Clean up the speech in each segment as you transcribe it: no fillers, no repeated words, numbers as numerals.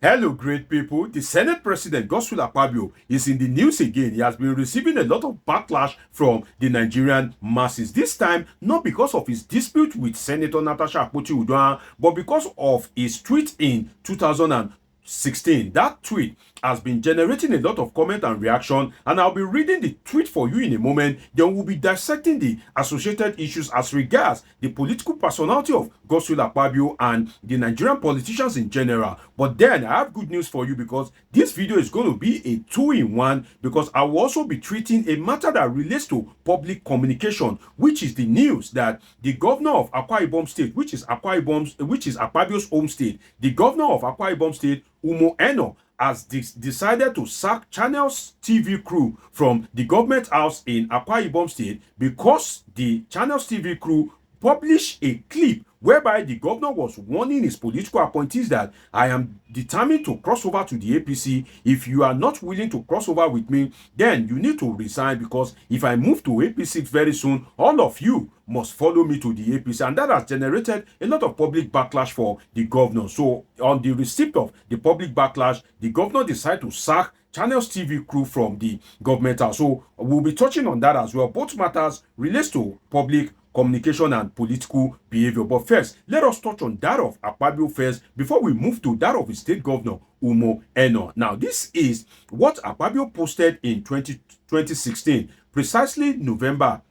Hello, great people. The Senate President, Akpabio, is in the news again. He has been receiving a lot of backlash from the Nigerian masses. This time, not because of his dispute with Senator Natasha Akpoti-Uduaghan, but because of his tweet in 2016. That tweet has been generating a lot of comment and reaction, and I'll be reading the tweet for you in a moment. Then we'll be dissecting the associated issues as regards the political personality of Akpabio and the Nigerian politicians in general. But then I have good news for you, because this video is going to be a two-in-one, because I will also be treating a matter that relates to public communication, which is the news that the governor of Akwa Ibom State, which is Akpabio's home state, the governor of Akwa Ibom State, Umo Eno, has decided to sack Channels TV crew from the government house in Akwa Ibom State, because the Channels TV crew published a clip whereby the governor was warning his political appointees that I am determined to cross over to the APC. If you are not willing to cross over with me, then you need to resign, because if I move to APC very soon, all of you must follow me to the APC. And that has generated a lot of public backlash for the governor. So on the receipt of the public backlash, the governor decided to sack Channels TV crew from the government house. So we'll be touching on that as well. Both matters relates to public communication and political behavior. But first, let us touch on that of Akpabio first before we move to that of his state governor, Umo Eno. Now, this is what Akpabio posted in 2016, precisely November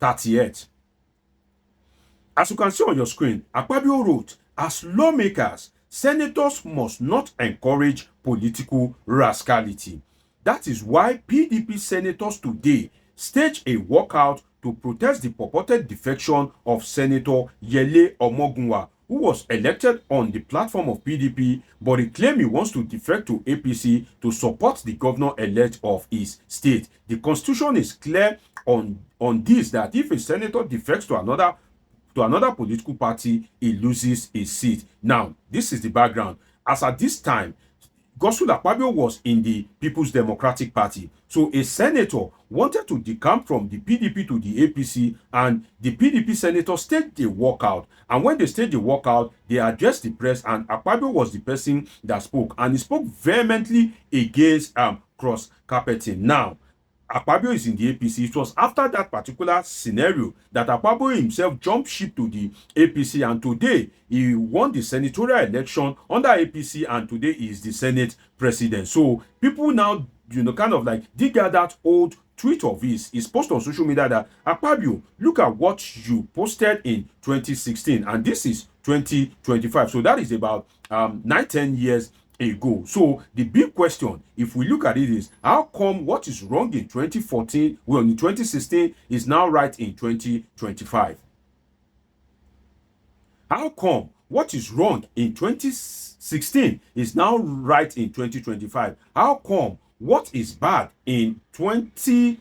30th. As you can see on your screen, Akpabio wrote, "As lawmakers, senators must not encourage political rascality. That is why PDP senators today staged a walkout to protest the purported defection of Senator Yele Omogunwa, who was elected on the platform of PDP, but he claimed he wants to defect to APC to support the governor-elect of his state. The constitution is clear on this, that if a senator defects to another political party, he loses his seat." Now, this is the background. As at this time, Akpabio was in the People's Democratic Party. So a senator wanted to decamp from the PDP to the APC, and the PDP senator staged a walkout. And when they staged the walkout, they addressed the press, and Akpabio was the person that spoke. And he spoke vehemently against cross-carpeting. Now, Akpabio is in the APC. It was after that particular scenario that Akpabio himself jumped ship to the APC, and today he won the senatorial election under APC, and today he is the Senate president. So people now, kind of like dig at that old tweet of his post on social media that, "Akpabio, look at what you posted in 2016, and this is 2025. So that is about 9-10 years ago. So the big question, if we look at it, is how come what is wrong in 2014, well, in 2016, is now right in 2025? How come what is wrong in 2016 is now right in 2025? How come what is bad in 2015,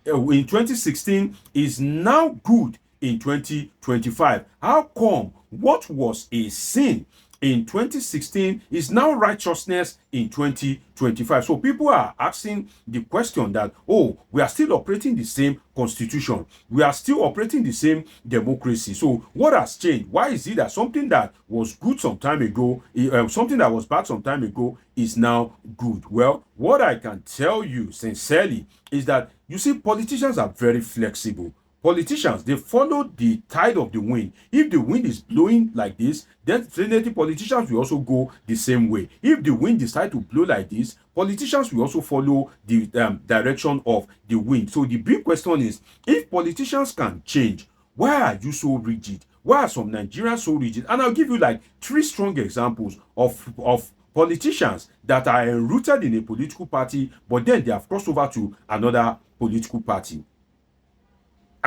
in 2016, is now good in 2025? How come what was a sin in 2016 is now righteousness in 2025? So people are asking the question that, oh, we are still operating the same constitution, we are still operating the same democracy. So what has changed? Why is it that something that was good some time ago, something that was bad some time ago, is now good? Well, what I can tell you sincerely is that, you see, politicians are very flexible. Politicians, they follow the tide of the wind. If the wind is blowing like this, then definitely politicians will also go the same way. If the wind decides to blow like this, politicians will also follow the direction of the wind. So the big question is, if politicians can change, why are you so rigid? Why are some Nigerians so rigid? And I'll give you like 3 strong examples of politicians that are enrooted in a political party, but then they have crossed over to another political party.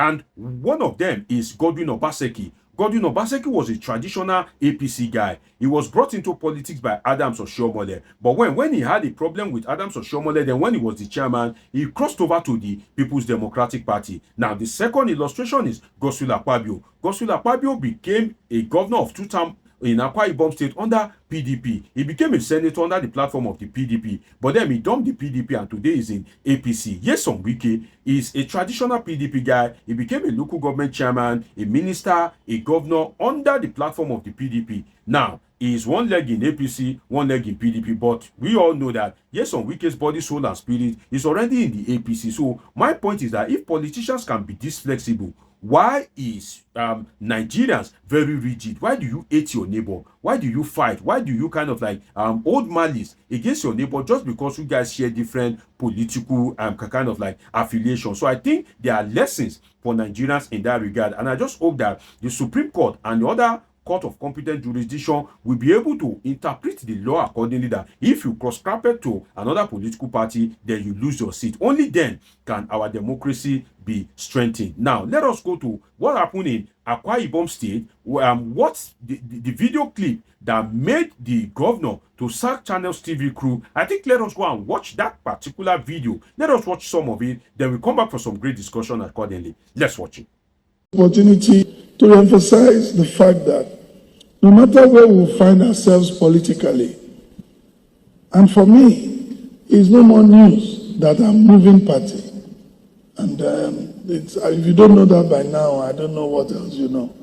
And one of them is Godwin Obaseki. Godwin Obaseki was a traditional APC guy. He was brought into politics by Adams Oshiomhole. But when he had a problem with Adams Oshiomhole, then when he was the chairman, he crossed over to the People's Democratic Party. Now, the second illustration is Akpabio. Akpabio became a governor of 2 terms in Akwa Ibom State under PDP. He became a senator under the platform of the PDP, but then he dumped the PDP and today is in APC. Nyesom Wike is a traditional PDP guy. He became a local government chairman, a minister, a governor under the platform of the PDP. Now, is one leg in APC, one leg in PDP. But we all know that yes, on Wike's body, soul, and spirit is already in the APC. So my point is that if politicians can be this flexible, why is Nigerians very rigid? Why do you hate your neighbor? Why do you fight? Why do you kind of like hold malice against your neighbor just because you guys share different political kind of like affiliation? So I think there are lessons for Nigerians in that regard, and I just hope that the Supreme Court and the other court of competent jurisdiction will be able to interpret the law accordingly, that if you cross carpet to another political party, then you lose your seat. Only then can our democracy be strengthened. Now, let us go to what happened in Akwa Ibom State. What's the video clip that made the governor to sack Channels TV crew? I think let us go and watch that particular video. Let us watch some of it. Then we come back for some great discussion accordingly. Let's watch it. Opportunity to emphasize the fact that no matter where we find ourselves politically, and for me, it's no more news that I'm moving party. And if you don't know that by now, I don't know what else you know.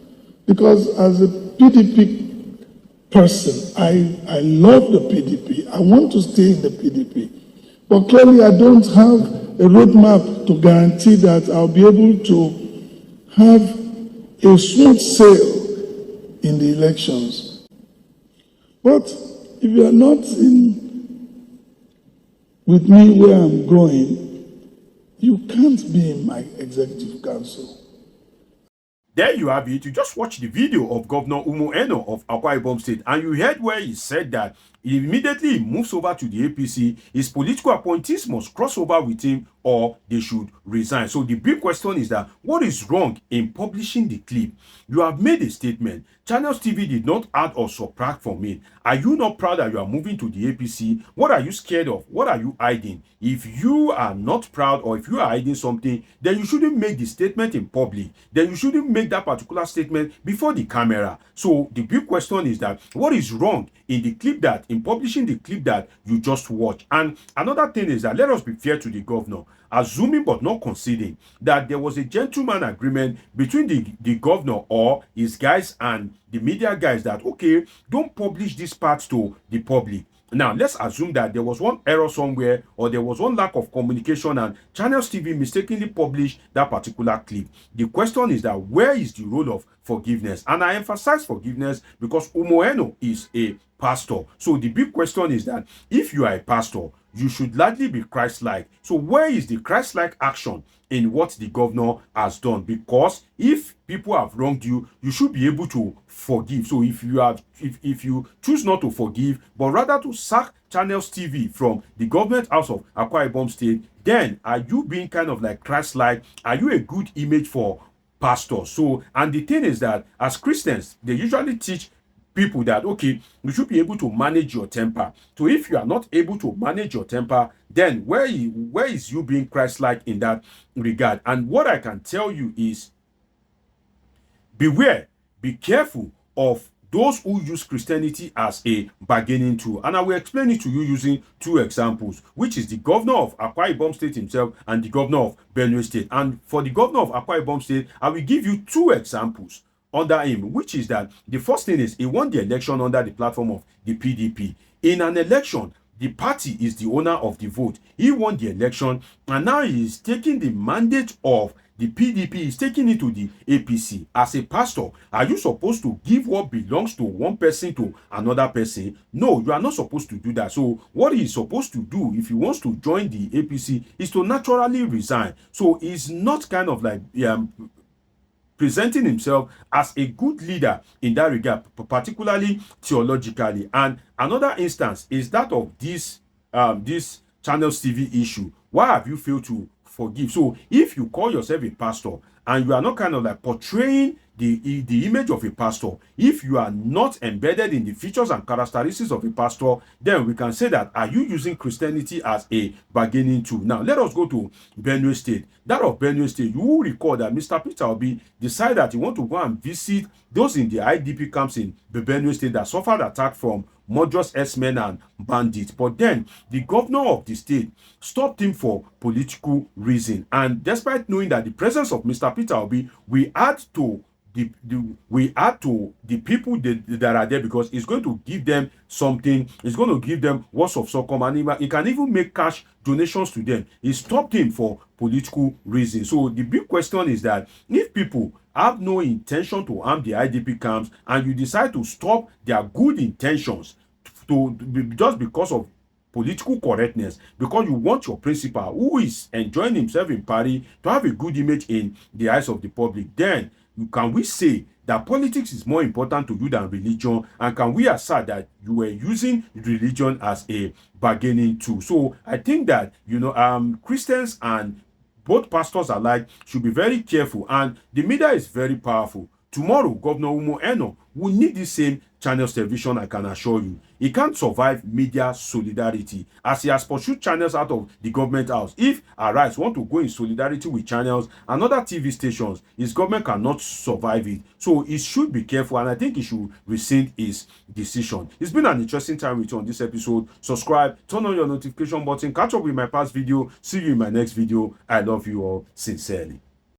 Because as a PDP person, I love the PDP. I want to stay in the PDP. But clearly, I don't have a roadmap to guarantee that I'll be able to have a smooth sail in the elections. But if you are not with me where I'm going, you can't be in my executive council. There you have it. You just watched the video of Governor Umo Eno of Akwa Ibom State, and you heard where he said that immediately he moves over to the APC, his political appointees must cross over with him or they should resign. So the big question is that what is wrong in publishing the clip? You have made a statement. Channels TV did not add or subtract from it. Are you not proud that you are moving to the APC? What are you scared of? What are you hiding? If you are not proud, or if you are hiding something, then you shouldn't make the statement in public. Then you shouldn't make that particular statement before the camera. So the big question is that what is wrong in the clip that, in publishing the clip that you just watched? And another thing is that let us be fair to the governor, assuming but not conceding that there was a gentleman agreement between the governor or his guys and the media guys that, okay, don't publish this part to the public. Now, let's assume that there was one error somewhere, or there was one lack of communication, and Channels TV mistakenly published that particular clip. The question is that where is the role of forgiveness? And I emphasize forgiveness because Umoeno is a pastor. So the big question is that if you are a pastor, you should largely be Christ-like. So where is the Christ-like action in what the governor has done? Because if people have wronged you, you should be able to forgive. So if you choose not to forgive, but rather to sack Channels TV from the government house of Akwa Ibom State, then are you being kind of like Christ-like? Are you a good image for pastors? So, and the thing is that as Christians, they usually teach people that, okay, you should be able to manage your temper. So if you are not able to manage your temper, then where is you being Christ-like in that regard? And what I can tell you is, beware, be careful of those who use Christianity as a bargaining tool. And I will explain it to you using two examples, which is the governor of Akwa Ibom State himself and the governor of Benue State. And for the governor of Akwa Ibom State, I will give you two examples under him, which is that the first thing is he won the election under the platform of the PDP. In an election, the party is the owner of the vote. He won the election, and now he is taking the mandate of the PDP, is taking it to the APC. As a pastor, are you supposed to give what belongs to one person to another person? No, you are not supposed to do that. So what he is supposed to do if he wants to join the APC is to naturally resign. So he's not kind of like presenting himself as a good leader in that regard, particularly theologically. And another instance is that of this Channels TV issue. Why have you failed to forgive? So if you call yourself a pastor and you are not kind of like portraying the image of a pastor, if you are not embedded in the features and characteristics of a pastor, then we can say that, are you using Christianity as a bargaining tool? Now, let us go to Benue State. That of Benue State, you will recall that Mr. Peter Obi decided that he want to go and visit those in the IDP camps in the Benue State that suffered attack from murderous S-men and bandits. But then the governor of the state stopped him for political reason. And despite knowing that the presence of Mr. Peter Obi will add to we add to the people that are there, because it's going to give them something. It's going to give them words of succor, and it can even make cash donations to them. It stopped him for political reasons. So the big question is that if people have no intention to harm the IDP camps, and you decide to stop their good intentions just because of political correctness, because you want your principal, who is enjoying himself in Paris, to have a good image in the eyes of the public, then can we say that politics is more important to you than religion? And can we assert that you were using religion as a bargaining tool? So I think that, Christians and both pastors alike should be very careful, and the media is very powerful. Tomorrow, Governor Umo Eno will need the same Channels television, I can assure you. He can't survive media solidarity, as he has pursued Channels out of the government house. If Arise want to go in solidarity with Channels and other TV stations, his government cannot survive it. So he should be careful, and I think he should rescind his decision. It's been an interesting time with you on this episode. Subscribe, turn on your notification button, catch up with my past video. See you in my next video. I love you all sincerely.